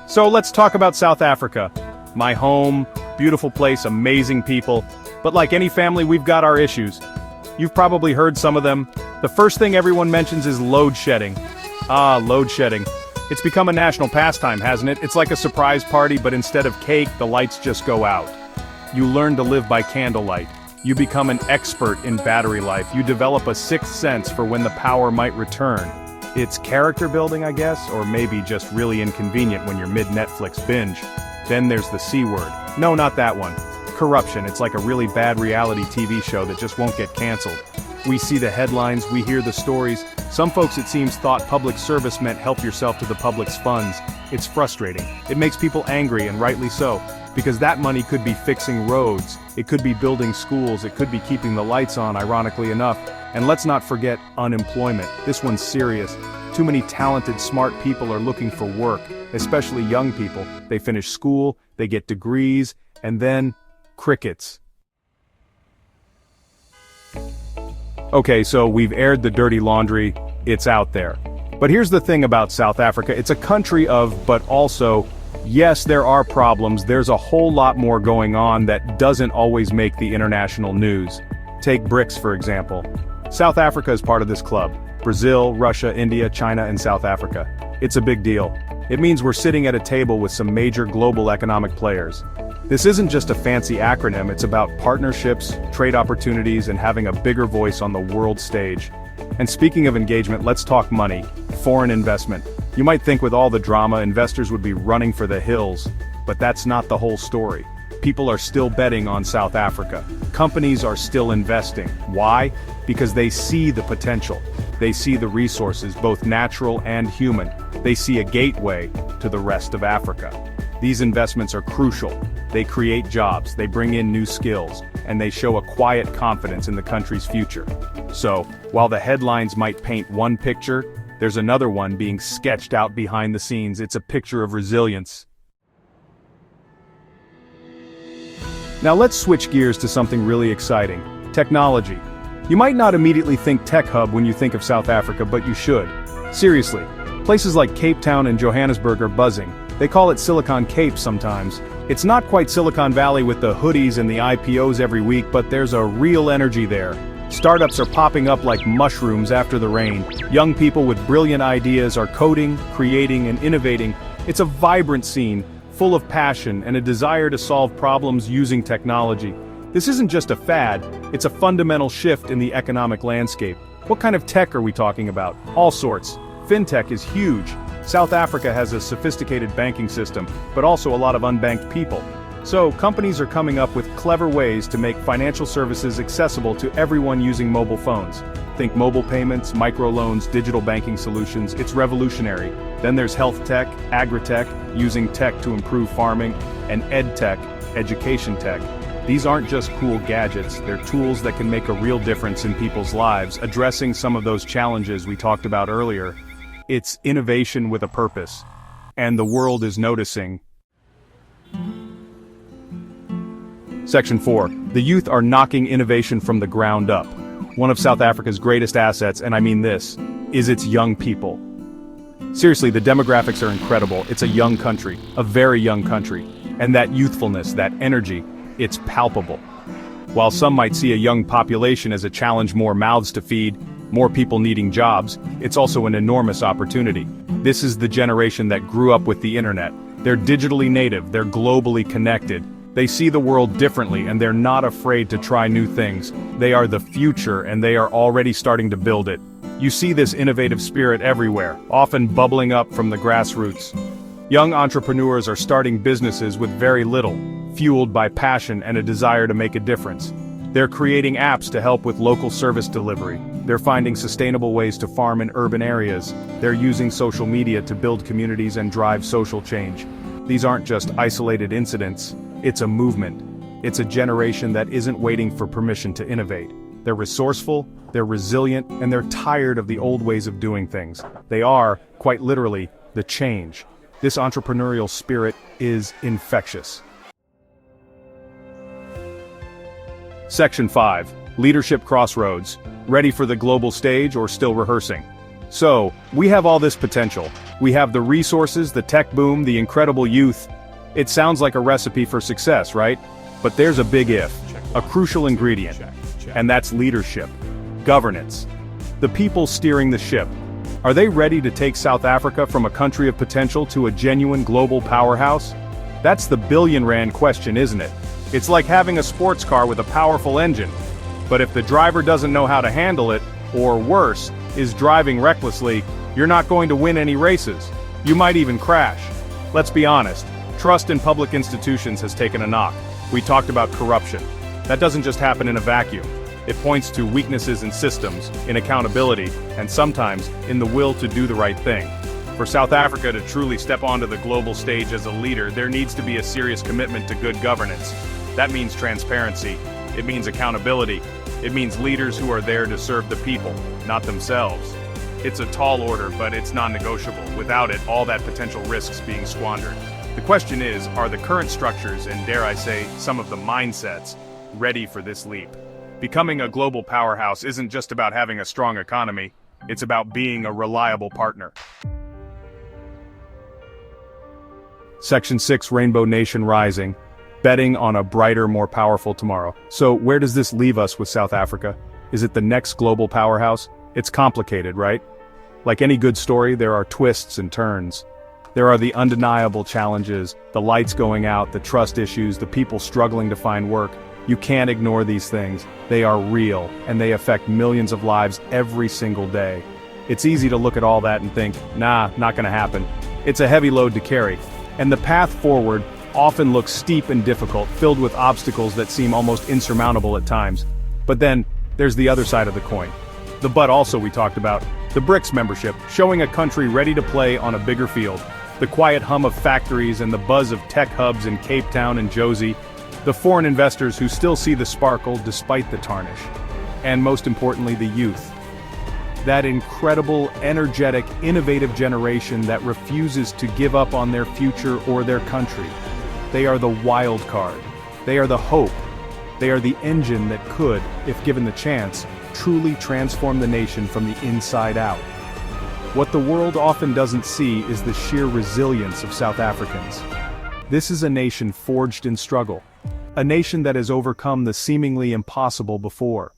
So let's talk about South Africa. My home, beautiful place, amazing people. But like any family, we've got our issues. You've probably heard some of them. The first thing everyone mentions is load shedding. Load shedding. It's become a national pastime, hasn't it? It's like a surprise party, but instead of cake, the lights just go out. You learn to live by candlelight. You become an expert in battery life. You develop a sixth sense for when the power might return. It's character building, I guess, or maybe just really inconvenient when you're mid-Netflix binge. Then there's the C word. No, not that one. Corruption. It's like a really bad reality TV show that just won't get canceled. We see the headlines, we hear the stories. Some folks, it seems, thought public service meant help yourself to the public's funds. It's frustrating. It makes people angry, and rightly so, because that money could be fixing roads, it could be building schools, it could be keeping the lights on, ironically enough. And let's not forget unemployment. This one's serious. Too many talented, smart people are looking for work, especially young people. They finish school, they get degrees, and then crickets. Okay, so we've aired the dirty laundry, it's out there. But here's the thing about South Africa, it's a country of, but also, yes, there are problems, there's a whole lot more going on that doesn't always make the international news. Take BRICS, for example. South Africa is part of this club. Brazil, Russia, India, China, and South Africa. It's a big deal. It means we're sitting at a table with some major global economic players. This isn't just a fancy acronym, it's about partnerships, trade opportunities, and having a bigger voice on the world stage. And speaking of engagement, let's talk money, foreign investment. You might think with all the drama, investors would be running for the hills, but that's not the whole story. People are still betting on South Africa. Companies are still investing. Why? Because they see the potential. They see the resources, both natural and human. They see a gateway to the rest of Africa. These investments are crucial. They create jobs, they bring in new skills, and they show a quiet confidence in the country's future. So, while the headlines might paint one picture, there's another one being sketched out behind the scenes. It's a picture of resilience. Now let's switch gears to something really exciting. Technology. You might not immediately think tech hub when you think of South Africa, but you should. Seriously, places like Cape Town and Johannesburg are buzzing. They call it Silicon Cape sometimes. It's not quite Silicon Valley with the hoodies and the IPOs every week, but there's a real energy there. Startups are popping up like mushrooms after the rain. Young people with brilliant ideas are coding, creating, and innovating. It's a vibrant scene, full of passion and a desire to solve problems using technology. This isn't just a fad, it's a fundamental shift in the economic landscape. What kind of tech are we talking about? All sorts. Fintech is huge. South Africa has a sophisticated banking system, but also a lot of unbanked people. So, companies are coming up with clever ways to make financial services accessible to everyone using mobile phones. Think mobile payments, microloans, digital banking solutions. It's revolutionary. Then there's health tech, agri-tech, using tech to improve farming, and ed tech, education tech. These aren't just cool gadgets, they're tools that can make a real difference in people's lives, addressing some of those challenges we talked about earlier. It's innovation with a purpose. And the world is noticing. Section 4. The youth are knocking innovation from the ground up. One of South Africa's greatest assets, and I mean this, is its young people. Seriously, the demographics are incredible. It's a young country, a very young country. And that youthfulness, that energy, it's palpable. While some might see a young population as a challenge, more mouths to feed, more people needing jobs, it's also an enormous opportunity. This is the generation that grew up with the internet. They're digitally native, they're globally connected. They see the world differently and they're not afraid to try new things. They are the future and they are already starting to build it. You see this innovative spirit everywhere, often bubbling up from the grassroots. Young entrepreneurs are starting businesses with very little, fueled by passion and a desire to make a difference. They're creating apps to help with local service delivery. They're finding sustainable ways to farm in urban areas. They're using social media to build communities and drive social change. These aren't just isolated incidents, it's a movement. It's a generation that isn't waiting for permission to innovate. They're resourceful, they're resilient, and they're tired of the old ways of doing things. They are, quite literally, the change. This entrepreneurial spirit is infectious. Section 5. Leadership Crossroads. Ready for the global stage or still rehearsing? So, we have all this potential. We have the resources, the tech boom, the incredible youth. It sounds like a recipe for success, right? But there's a big if, a crucial ingredient, and that's leadership, governance. The people steering the ship. Are they ready to take South Africa from a country of potential to a genuine global powerhouse? That's the billion-rand question, isn't it? It's like having a sports car with a powerful engine. But if the driver doesn't know how to handle it, or worse, is driving recklessly, you're not going to win any races. You might even crash. Let's be honest, trust in public institutions has taken a knock. We talked about corruption. That doesn't just happen in a vacuum. It points to weaknesses in systems, in accountability, and sometimes in the will to do the right thing. For South Africa to truly step onto the global stage as a leader, there needs to be a serious commitment to good governance. That means transparency. It means accountability. It means leaders who are there to serve the people, not themselves. It's a tall order, but it's non-negotiable. Without it, all that potential risks being squandered. The question is, are the current structures, and dare I say, some of the mindsets, ready for this leap? Becoming a global powerhouse isn't just about having a strong economy, it's about being a reliable partner. Section 6, Rainbow Nation Rising. Betting on a brighter, more powerful tomorrow. So where does this leave us with South Africa? Is it the next global powerhouse? It's complicated, right? Like any good story, there are twists and turns. There are the undeniable challenges, the lights going out, the trust issues, the people struggling to find work. You can't ignore these things. They are real, and they affect millions of lives every single day. It's easy to look at all that and think, nah, not gonna happen. It's a heavy load to carry. And the path forward often looks steep and difficult, filled with obstacles that seem almost insurmountable at times. But then, there's the other side of the coin. The but also we talked about, the BRICS membership, showing a country ready to play on a bigger field. The quiet hum of factories and the buzz of tech hubs in Cape Town and Johannesburg. The foreign investors who still see the sparkle despite the tarnish. And most importantly, the youth. That incredible, energetic, innovative generation that refuses to give up on their future or their country. They are the wild card. They are the hope. They are the engine that could, if given the chance, truly transform the nation from the inside out. What the world often doesn't see is the sheer resilience of South Africans. This is a nation forged in struggle. A nation that has overcome the seemingly impossible before.